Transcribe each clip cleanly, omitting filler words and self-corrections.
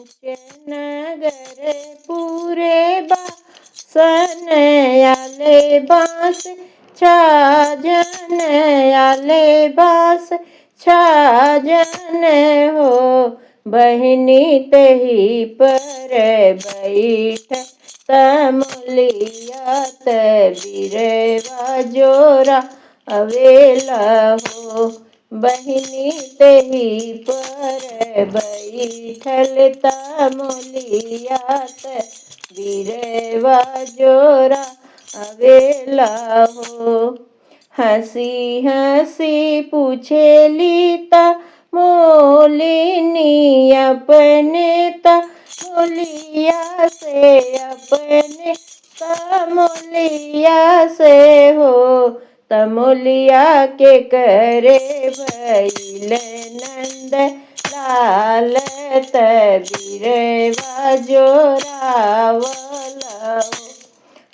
नगर पूरे बासन आले बांस छाजन आले बांस छाजन हो। बहिनी तही पर बैठ तमोलियात बिरवा जोरा अवेला हो। बहिनी तही पर बैठल तमोलियात बिरवा जोरा अवेला हो। हंसी हंसी पूछेली तमोलिनी अपने तमोलिया से अपने तमोलिया से हो। तमोलिया के करे भइल नंद लाल बिरवा जोरावला हो।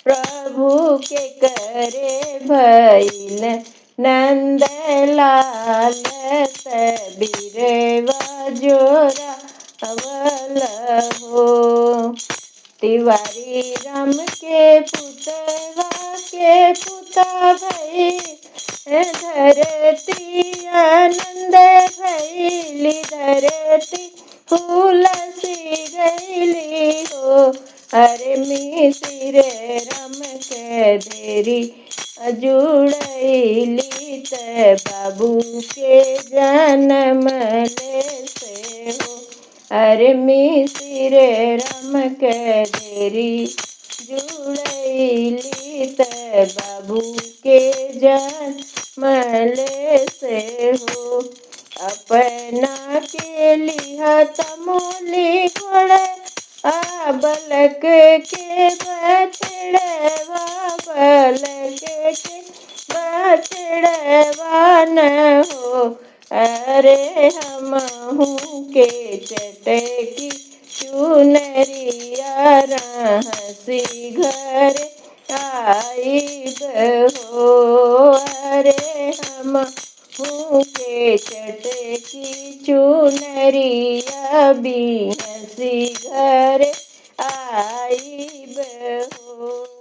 प्रभु के करे भइल नंद लाल बिरवा जोरावला हो। तिवारी राम के पुता भई धरती आनंद भैली धरती हुलसी गईली हो। अरे मिसिर राम के देरी जुड़ैली त बाबू के जन्म ले से हो। अरे मिसिर राम के देरी जुड़ैली त बाबू के जन्म ले से हो। अपना के लिहा तमोली घोड़े बलक के बछड़वा बलक के बछड़वा न हो। अरे हमहू के चटकी चुनरिया हंसी घर आईब हो। अरे हमहू के चटकी चुनरिया भी हंसी घर आईब हो।